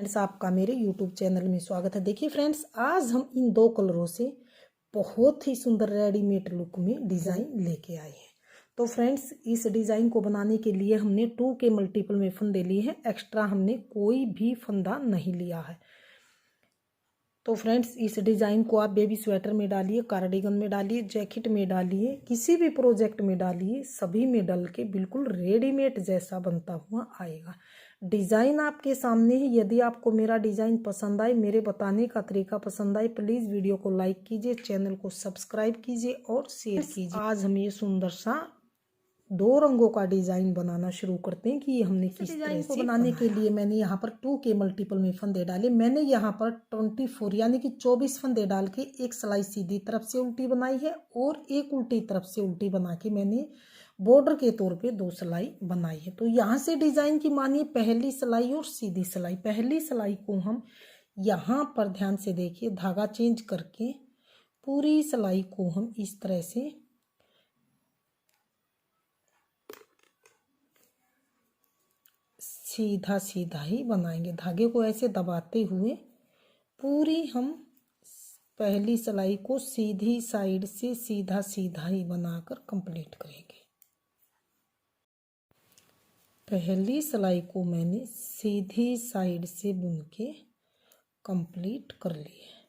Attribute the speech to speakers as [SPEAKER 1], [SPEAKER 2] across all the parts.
[SPEAKER 1] Friends, आपका मेरे YouTube channel में स्वागत है। देखिए फ्रेंड्स, आज हम इन दो कलरों से बहुत ही सुंदर रेडीमेड लुक में डिज़ाइन लेके आए हैं। तो फ्रेंड्स, इस डिज़ाइन को बनाने के लिए हमने 2 के मल्टीपल में फंदे लिए हैं। एक्स्ट्रा हमने कोई भी फंदा नहीं लिया है। तो फ्रेंड्स, इस डिज़ाइन को आप बेबी स्वेटर में डालिए, कार्डिगन में डालिए, जैकेट में डालिए, किसी भी प्रोजेक्ट में डालिए, सभी में डल के बिल्कुल रेडीमेड जैसा बनता हुआ आएगा। डिज़ाइन आपके सामने है। यदि आपको मेरा डिज़ाइन पसंद आए, मेरे बताने का तरीका पसंद आए, प्लीज़ वीडियो को लाइक कीजिए, चैनल को सब्सक्राइब कीजिए और शेयर कीजिए। आज हम ये सुंदर सा 2 रंगों का डिज़ाइन बनाना शुरू करते हैं कि ये हमने किस डिज़ाइन को बनाने के लिए मैंने यहाँ पर 2 के मल्टीपल में फंदे डाले। मैंने यहाँ पर 24 यानी कि 24 फंदे डाल के एक सिलाई सीधी तरफ से उल्टी बनाई है और एक उल्टी तरफ से उल्टी बना के मैंने बॉर्डर के तौर पे 2 सिलाई बनाई है। तो यहाँ से डिज़ाइन की मानिए पहली सिलाई और सीधी सिलाई। पहली सिलाई को हम यहाँ पर ध्यान से देखिए, धागा चेंज करके पूरी सिलाई को हम इस तरह से सीधा सीधा ही बनाएंगे। धागे को ऐसे दबाते हुए पूरी हम पहली सिलाई को सीधी साइड से सीधा सीधा ही बनाकर कंप्लीट करेंगे। पहली सिलाई को मैंने सीधी साइड से बुन के कंप्लीट कर ली है।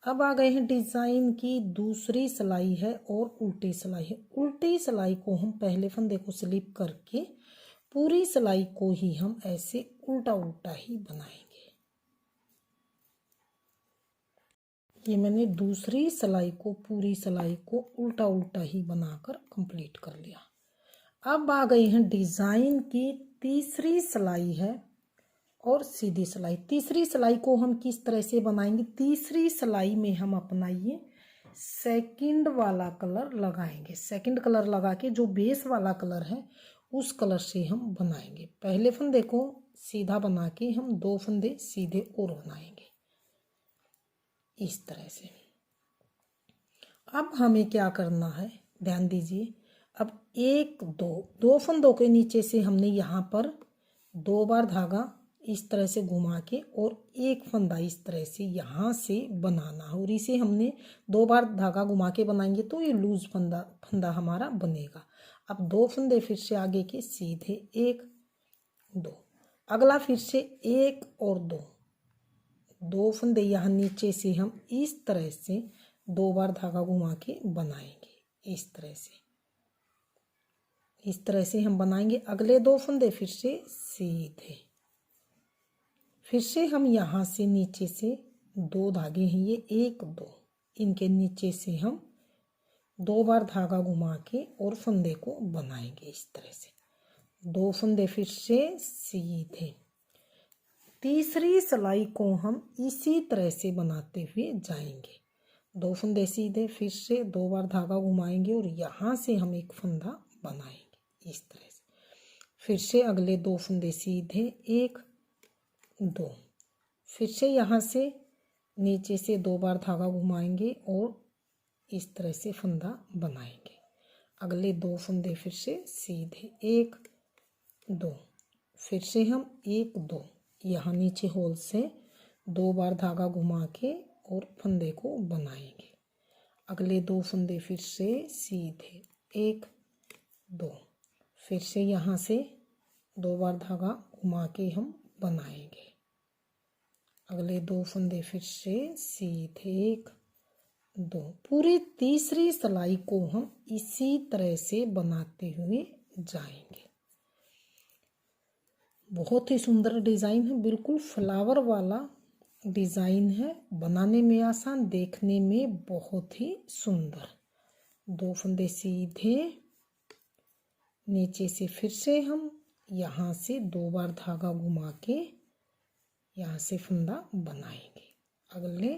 [SPEAKER 1] अब आ गए हैं डिज़ाइन की दूसरी सिलाई है और उल्टी सिलाई है। उल्टी सिलाई को हम पहले फंदे को स्लिप करके पूरी सिलाई को ही हम ऐसे उल्टा उल्टा ही बनाएंगे। ये मैंने दूसरी सिलाई को पूरी सिलाई को उल्टा उल्टा ही बनाकर कंप्लीट कर लिया। अब आ गई हैं डिज़ाइन की तीसरी सिलाई है और सीधी सिलाई। तीसरी सिलाई को हम किस तरह से बनाएंगे? तीसरी सिलाई में हम अपना ये सेकंड वाला कलर लगाएंगे। सेकंड कलर लगा के जो बेस वाला कलर है उस कलर से हम बनाएंगे। पहले फंदे को सीधा बना के हम 2 फंदे सीधे और बनाएंगे इस तरह से। अब हमें क्या करना है, ध्यान दीजिए। अब 1 2 फंदों के नीचे से हमने यहाँ पर 2 बार धागा इस तरह से घुमा के और एक फंदा इस तरह से यहाँ से बनाना है और इसे हमने 2 बार धागा घुमा के बनाएंगे तो ये लूज फंदा हमारा बनेगा। अब 2 फंदे फिर से आगे के सीधे 1 2, अगला फिर से 1 और 2 फंदे यहाँ नीचे से हम इस तरह से 2 बार धागा घुमा के बनाएंगे। इस तरह से हम बनाएंगे। अगले 2 फंदे फिर से सीधे, फिर से हम यहाँ से नीचे से 2 धागे हैं ये 1 2, इनके नीचे से हम 2 बार धागा घुमा के और फंदे को बनाएंगे इस तरह से। 2 फंदे फिर से सीधे। तीसरी सिलाई को हम इसी तरह से बनाते हुए जाएंगे। 2 फंदे सीधे, फिर से 2 बार धागा घुमाएंगे और यहाँ से हम एक फंदा बनाएंगे इस तरह से। फिर से अगले 2 फंदे सीधे 1 2, फिर से यहाँ से नीचे से 2 बार धागा घुमाएंगे और इस तरह से फंदा बनाएंगे। अगले 2 फंदे फिर से सीधे 1 2, फिर से हम 1 2 यहाँ नीचे होल से 2 बार धागा घुमा के और फंदे को बनाएंगे। अगले 2 फंदे फिर से सीधे 1 2, फिर से यहाँ से 2 बार धागा घुमा के हम बनाएंगे। अगले 2 फंदे फिर से सीधे 1 2। पूरी तीसरी सिलाई को हम इसी तरह से बनाते हुए जाएंगे। बहुत ही सुंदर डिज़ाइन है, बिल्कुल फ्लावर वाला डिज़ाइन है। बनाने में आसान, देखने में बहुत ही सुंदर। 2 फंदे सीधे, नीचे से फिर से हम यहाँ से 2 बार धागा घुमा के यहाँ से फंदा बनाएंगे। अगले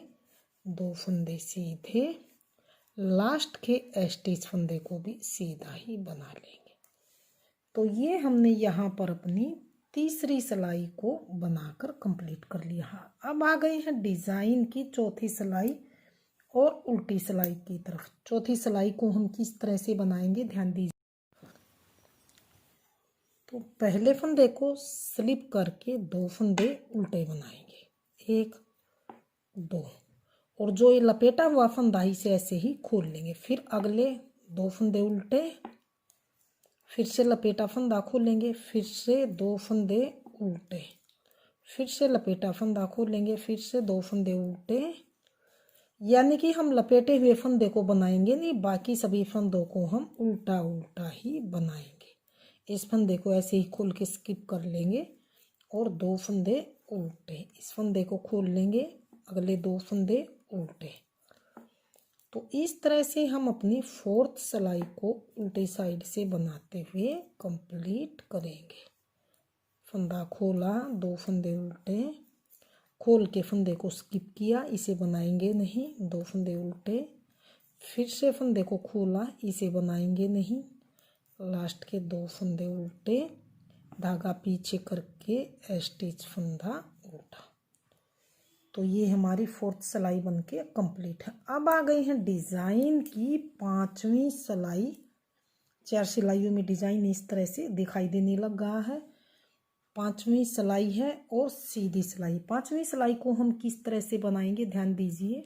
[SPEAKER 1] 2 फंदे सीधे, लास्ट के स्टिच फंदे को भी सीधा ही बना लेंगे। तो ये हमने यहाँ पर अपनी तीसरी सिलाई को बनाकर कंप्लीट कर लिया। अब आ गई है डिज़ाइन की चौथी सिलाई और उल्टी सिलाई की तरफ। चौथी सिलाई को हम किस तरह से बनाएंगे, ध्यान दीजिए। तो पहले फंदे को स्लिप करके 2 फंदे उल्टे बनाएंगे, 1 2, और जो ये लपेटा हुआ फंदा इसे ऐसे ही खोल लेंगे। फिर अगले 2 फंदे उल्टे, फिर से लपेटा फंदा खोलेंगे, फिर से 2 फंदे उल्टे, फिर से लपेटा फंदा खोलेंगे, फिर से 2 फंदे उल्टे। यानी कि हम लपेटे हुए फंदे को बनाएंगे नहीं, बाकी सभी फंदों को हम उल्टा उल्टा ही बनाएंगे। इस फंदे को ऐसे ही खोल के स्किप कर लेंगे और 2 फंदे उल्टे, इस फंदे को खोल लेंगे, अगले 2 फंदे उल्टे। तो इस तरह से हम अपनी 4th सिलाई को उल्टी साइड से बनाते हुए कंप्लीट करेंगे। फंदा खोला, 2 फंदे उल्टे, खोल के फंदे को स्किप किया, इसे बनाएंगे नहीं, 2 फंदे उल्टे, फिर से फंदे को खोला, इसे बनाएंगे नहीं, लास्ट के 2 फंदे उल्टे, धागा पीछे करके स्टिच फंदा उल्टा। तो ये हमारी 4th सिलाई बनके कंप्लीट है। अब आ गई है डिज़ाइन की 5वीं सिलाई। 4 सिलाइयों में डिज़ाइन इस तरह से दिखाई देने लगा है। 5वीं सिलाई है और सीधी सिलाई। 5वीं सिलाई को हम किस तरह से बनाएंगे, ध्यान दीजिए।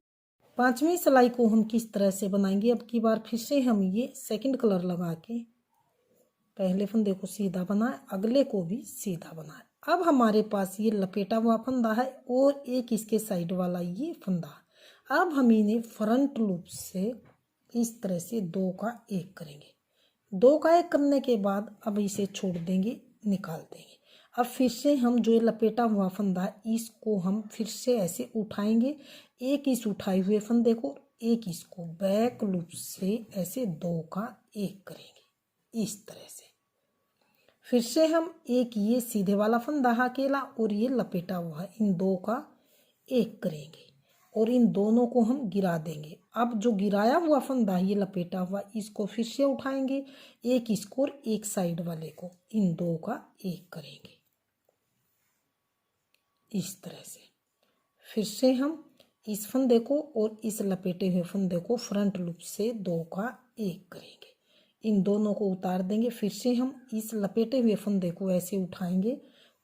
[SPEAKER 1] 5वीं सिलाई को हम किस तरह से बनाएंगे, अब की बार फिर से हम ये 2nd कलर लगा के पहले फंदे को सीधा बनाए, अगले को भी सीधा बनाए। अब हमारे पास ये लपेटा हुआ फंदा है और एक इसके साइड वाला ये फंदा। अब हम इन्हें फ्रंट लूप से इस तरह से 2 का 1 करेंगे। 2 का 1 करने के बाद अब इसे छोड़ देंगे, निकाल देंगे। अब फिर से हम जो ये लपेटा हुआ फंदा है इसको हम फिर से ऐसे उठाएंगे, एक इस उठाए हुए फंदे को, एक इसको बैक लूप से ऐसे 2 का 1 करेंगे इस तरह से। फिर से हम एक ये सीधे वाला फंदा अकेला और ये लपेटा हुआ है, इन 2 का 1 करेंगे और इन दोनों को हम गिरा देंगे। अब जो गिराया हुआ फंदा ये लपेटा हुआ, इसको फिर से उठाएंगे, एक इसको और एक साइड वाले को, इन 2 का 1 करेंगे इस तरह से। फिर से हम इस फंदे को और इस लपेटे हुए फंदे को फ्रंट लूप से 2 का 1 करेंगे, इन दोनों को उतार देंगे। फिर से हम इस लपेटे हुए फंदे को ऐसे उठाएंगे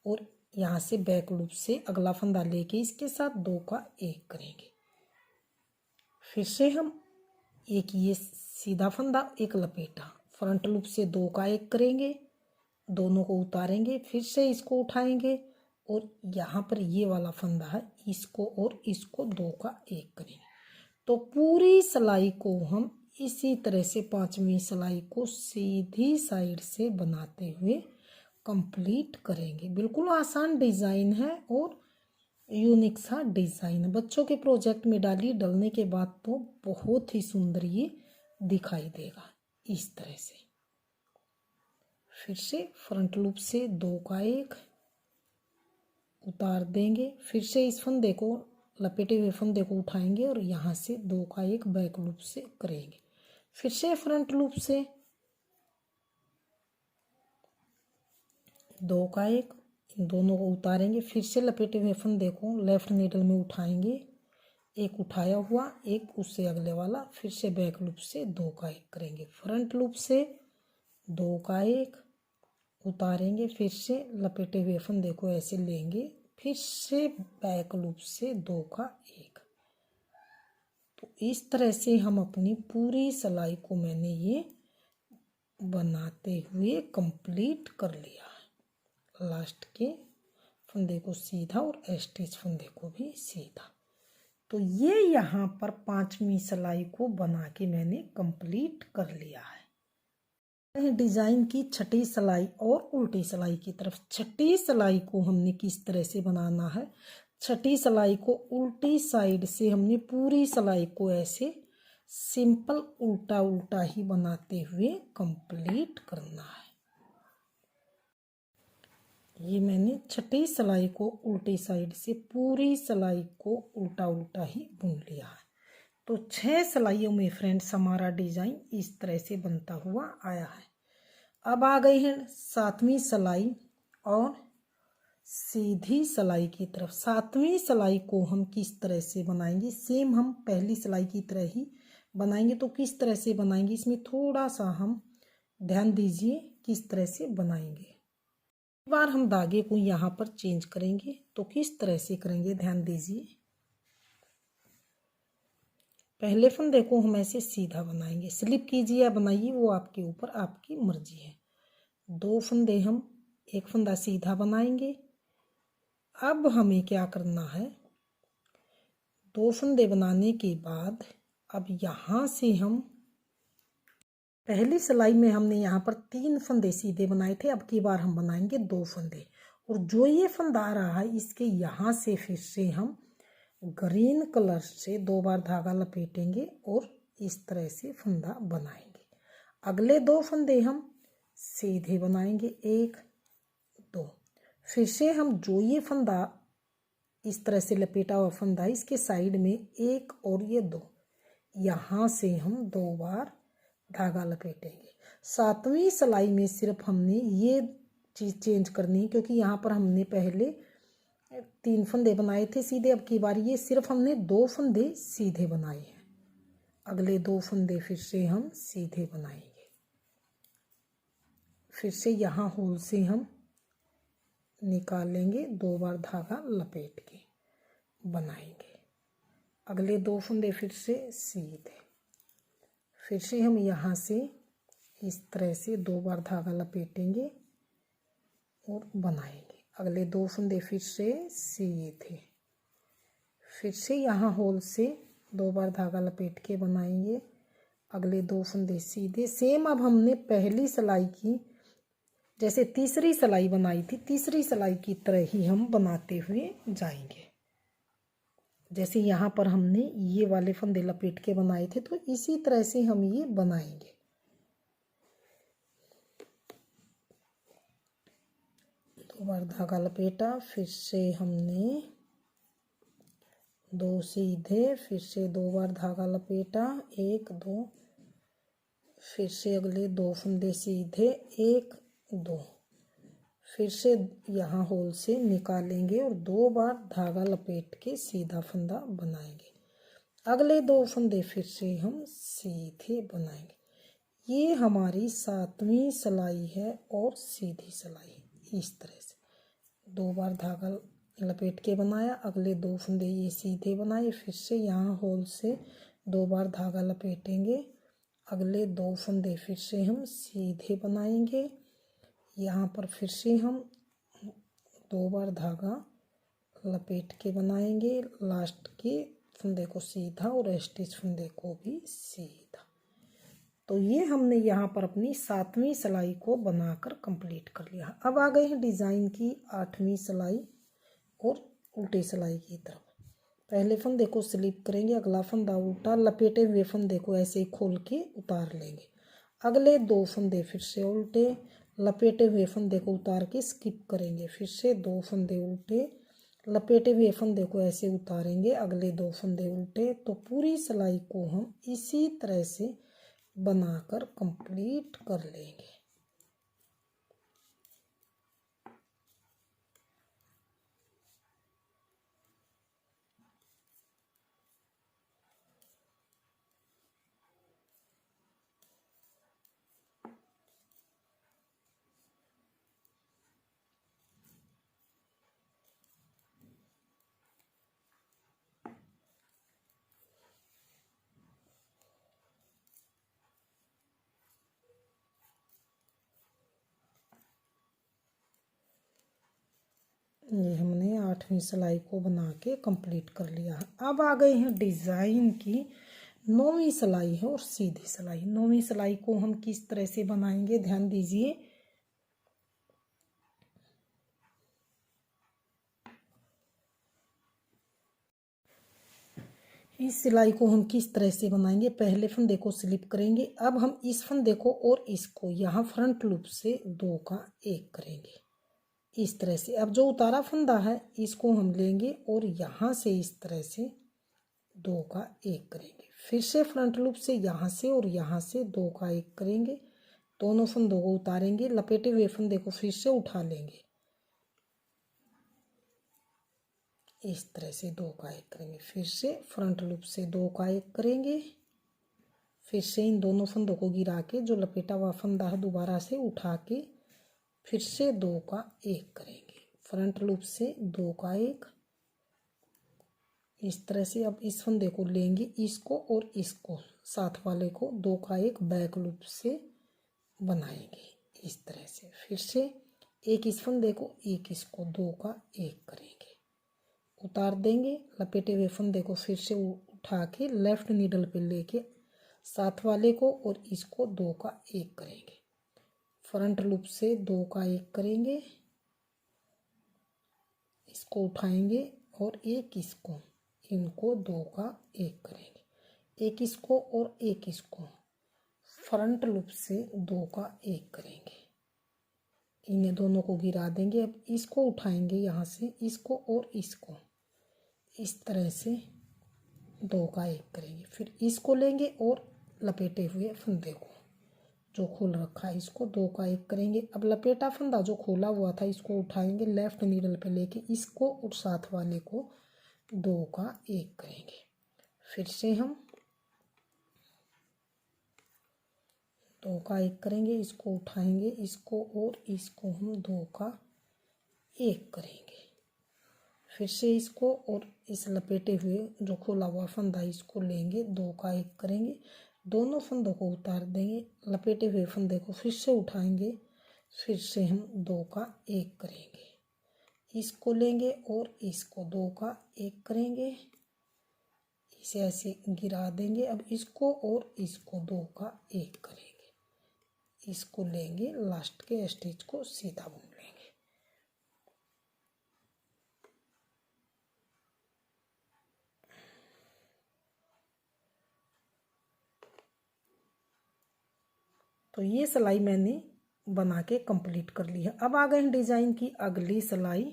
[SPEAKER 1] और यहाँ से बैक लूप से अगला फंदा लेके इसके साथ 2 का 1 करेंगे। फिर से हम एक ये सीधा फंदा, एक लपेटा, फ्रंट लूप से 2 का 1 करेंगे, दोनों को उतारेंगे, फिर से इसको उठाएंगे और यहाँ पर ये वाला फंदा है, इसको और इसको 2 का 1 करेंगे। तो पूरी सिलाई को हम इसी तरह से 5वीं सिलाई को सीधी साइड से बनाते हुए कंप्लीट करेंगे। बिल्कुल आसान डिज़ाइन है और यूनिक सा डिज़ाइन है। बच्चों के प्रोजेक्ट में डालिए, डलने के बाद तो बहुत ही सुंदर ये दिखाई देगा इस तरह से। फिर से फ्रंट लूप से 2 का 1 उतार देंगे, फिर से इस फंदे को, लपेटे हुए फंदे को उठाएंगे और यहाँ से 2 का 1 बैक लूप से करेंगे। फिर से फ्रंट लूप से 2 का 1, इन दोनों को उतारेंगे, फिर से लपेटे हुए फंदे को लेफ्ट नीडल में उठाएंगे, एक उठाया हुआ, एक उससे अगले वाला, फिर से बैक लूप से 2 का 1 करेंगे। फ्रंट लूप से 2 का 1 उतारेंगे, फिर से लपेटे हुए फंदे को ऐसे लेंगे, फिर से बैक लूप से 2 का 1। तो इस तरह से हम अपनी पूरी सिलाई को मैंने ये बनाते हुए कंप्लीट कर लिया है। लास्ट के फंदे को सीधा और स्टिच फंदे को भी सीधा। तो ये यहाँ पर 5वीं सिलाई को बना के मैंने कंप्लीट कर लिया है। डिजाइन की 6ठी सिलाई और उल्टी सिलाई की तरफ। 6ठी सिलाई को हमने किस तरह से बनाना है, 6ठी सिलाई को उल्टी साइड से हमने पूरी सिलाई को ऐसे सिंपल उल्टा उल्टा ही बनाते हुए कंप्लीट करना है। ये मैंने 6ठी सिलाई को उल्टी साइड से पूरी सिलाई को उल्टा उल्टा ही बुन लिया है। तो 6 सिलाइयों में फ्रेंड्स हमारा डिजाइन इस तरह से बनता हुआ आया है। अब आ गई है 7वीं सिलाई और सीधी सिलाई की तरफ। 7वीं सिलाई को हम किस तरह से बनाएंगे, सेम हम पहली सिलाई की तरह ही बनाएंगे। तो किस तरह से बनाएंगे, इसमें थोड़ा सा हम ध्यान दीजिए किस तरह से बनाएंगे। बार हम धागे को यहाँ पर चेंज करेंगे तो किस तरह से करेंगे ध्यान दीजिए। पहले फंदे को हम ऐसे सीधा बनाएंगे, स्लिप कीजिए या बनाइए वो आपके ऊपर, आपकी मर्जी है। 2 फंदे हम, एक फंदा सीधा बनाएंगे। अब हमें क्या करना है, 2 फंदे बनाने के बाद अब यहाँ से हम, पहली सिलाई में हमने यहाँ पर 3 फंदे सीधे बनाए थे, अब की बार हम बनाएंगे 2 फंदे। और जो ये फंदा आ रहा है इसके यहाँ से फिर से हम ग्रीन कलर से 2 बार धागा लपेटेंगे और इस तरह से फंदा बनाएंगे। अगले 2 फंदे हम सीधे बनाएंगे, 1 2। फिर से हम जो ये फंदा इस तरह से लपेटा हुआ फंदा, इसके साइड में 1 और ये 2, यहाँ से हम 2 बार धागा लपेटेंगे। 7वीं सिलाई में सिर्फ हमने ये चीज़ चेंज करनी है क्योंकि यहाँ पर हमने पहले 3 फंदे बनाए थे सीधे, अब की बार ये सिर्फ हमने 2 फंदे सीधे बनाए हैं। अगले 2 फंदे फिर से हम सीधे बनाएंगे। फिर से यहाँ होल से हम निकालेंगे, 2 बार धागा लपेट के बनाएंगे। अगले 2 फंदे फिर से सीधे, फिर से हम यहाँ से इस तरह से 2 बार धागा लपेटेंगे और बनाएंगे। अगले 2 फंदे फिर से सीधे, फिर से यहाँ होल से 2 बार धागा लपेट के बनाएंगे। अगले 2 फंदे सीधे। सेम अब हमने पहली सिलाई की जैसे तीसरी सिलाई बनाई थी, तीसरी सिलाई की तरह ही हम बनाते हुए जाएंगे। जैसे यहाँ पर हमने ये वाले फंदे लपेट के बनाए थे तो इसी तरह से हम ये बनाएंगे। दो बार धागा लपेटा, फिर से हमने 2 सीधे, फिर से 2 बार धागा लपेटा, 1 2, फिर से अगले 2 फंदे सीधे, 1 2, फिर से यहाँ होल से निकालेंगे और 2 बार धागा लपेट के सीधा फंदा बनाएंगे। अगले 2 फंदे फिर से हम सीधे बनाएंगे। ये हमारी 7वीं सिलाई है और सीधी सिलाई। इस तरह से 2 बार धागा लपेट के बनाया, अगले 2 फंदे ये सीधे बनाए, फिर से यहाँ होल से 2 बार धागा लपेटेंगे। अगले 2 फंदे फिर से हम सीधे बनाएंगे। यहाँ पर फिर से हम 2 बार धागा लपेट के बनाएंगे, लास्ट के फंदे को सीधा और स्टिच फंदे को भी सीधा। तो ये हमने यहाँ पर अपनी 7वीं सिलाई को बनाकर कंप्लीट कर लिया। अब आ गए हैं डिज़ाइन की 8वीं सिलाई और उल्टी सिलाई की तरफ। पहले फंदे को स्लिप करेंगे, अगला फंदा उल्टा, लपेटे हुए फंदे को ऐसे ही खोल के उतार लेंगे। अगले 2 फंदे फिर से उल्टे, लपेटे हुए फंदे को उतार के स्किप करेंगे। फिर से 2 फंदे उल्टे, लपेटे हुए फंदे को ऐसे उतारेंगे, अगले 2 फंदे उल्टे। तो पूरी सिलाई को हम इसी तरह से बनाकर कंप्लीट कर लेंगे। ये हमने 8वीं सिलाई को बना के कंप्लीट कर लिया है। अब आ गए हैं डिज़ाइन की 9वीं सिलाई है और सीधी सिलाई। 9वीं सिलाई को हम किस तरह से बनाएंगे ध्यान दीजिए। इस सिलाई को हम किस तरह से बनाएंगे, पहले फंदे को स्लिप करेंगे। अब हम इस फंदे को और इसको यहाँ फ्रंट लूप से 2 का 1 करेंगे इस तरह से। अब जो उतारा फंदा है इसको हम लेंगे और यहाँ से इस तरह से 2 का 1 करेंगे। फिर से फ्रंट लूप से यहाँ से और यहाँ से 2 का 1 करेंगे। दोनों फंदों को उतारेंगे, लपेटे हुए फंदे को फिर से उठा लेंगे, इस तरह से 2 का 1 करेंगे। फिर से फ्रंट लूप से 2 का 1 करेंगे। फिर से इन दोनों फंदों को गिरा के जो लपेटा हुआ फंदा है दोबारा से उठा के फिर से 2 का 1 करेंगे, फ्रंट लूप से 2 का 1। इस तरह से अब इस फंदे को लेंगे, इसको और इसको साथ वाले को 2 का 1 बैक लूप से बनाएंगे इस तरह से। फिर से एक इस फंदे को, एक इसको, 2 का 1 करेंगे, उतार देंगे। लपेटे हुए फंदे को फिर से उठा के लेफ्ट नीडल पे लेके साथ वाले को और इसको 2 का 1 करेंगे, फ्रंट लूप से 2 का 1 करेंगे, इसको उठाएंगे और एक इसको, इनको 2 का 1 करेंगे, एक इसको और एक इसको, फ्रंट लूप से 2 का 1 करेंगे, इन्हें दोनों को गिरा देंगे। अब इसको उठाएंगे यहाँ से, इसको और इसको इस तरह से 2 का 1 करेंगे। फिर इसको लेंगे और लपेटे हुए फंदे को जो खोल रखा है इसको 2 का 1 करेंगे। अब लपेटा फंदा जो खोला हुआ था इसको उठाएंगे, लेफ्ट नीडल पे लेके इसको और साथ वाले को 2 का 1 करेंगे। फिर से हम 2 का 1 करेंगे, इसको उठाएंगे, इसको और इसको हम 2 का 1 करेंगे। फिर से इसको और इस लपेटे हुए जो खोला हुआ फंदा इसको लेंगे, 2 का 1 करेंगे, दोनों फंदों को उतार देंगे, लपेटे हुए फंदे को फिर से उठाएंगे, फिर से हम 2 का 1 करेंगे, इसको लेंगे और इसको 2 का 1 करेंगे, इसे ऐसे गिरा देंगे। अब इसको और इसको 2 का 1 करेंगे, इसको लेंगे, लास्ट के स्टिच को सीधा बुन लेंगे। तो ये सिलाई मैंने बना के कंप्लीट कर ली है। अब आ गए हैं डिज़ाइन की अगली सिलाई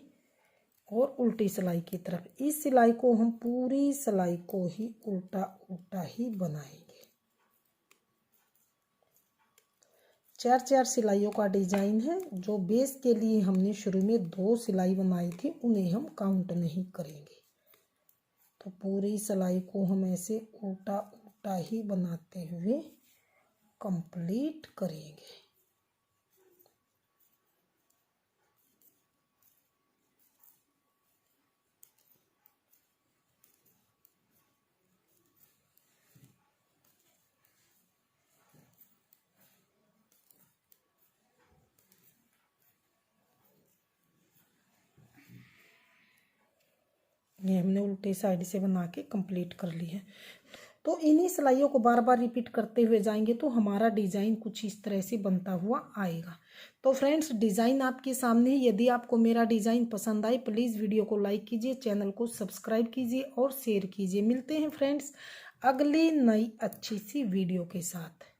[SPEAKER 1] और उल्टी सिलाई की तरफ। इस सिलाई को हम पूरी सिलाई को ही उल्टा उल्टा ही बनाएंगे। 4 सिलाइयों का डिज़ाइन है। जो बेस के लिए हमने शुरू में 2 सिलाई बनाई थी उन्हें हम काउंट नहीं करेंगे। तो पूरी सिलाई को हम ऐसे उल्टा उल्टा ही बनाते हुए कंप्लीट करेंगे। ये हमने उल्टी साइड से बना के कंप्लीट कर ली है। तो इन्हीं सिलाइयों को बार बार रिपीट करते हुए जाएंगे तो हमारा डिज़ाइन कुछ इस तरह से बनता हुआ आएगा। तो फ्रेंड्स डिज़ाइन आपके सामने है। यदि आपको मेरा डिज़ाइन पसंद आए प्लीज़ वीडियो को लाइक कीजिए, चैनल को सब्सक्राइब कीजिए और शेयर कीजिए। मिलते हैं फ्रेंड्स अगली नई अच्छी सी वीडियो के साथ।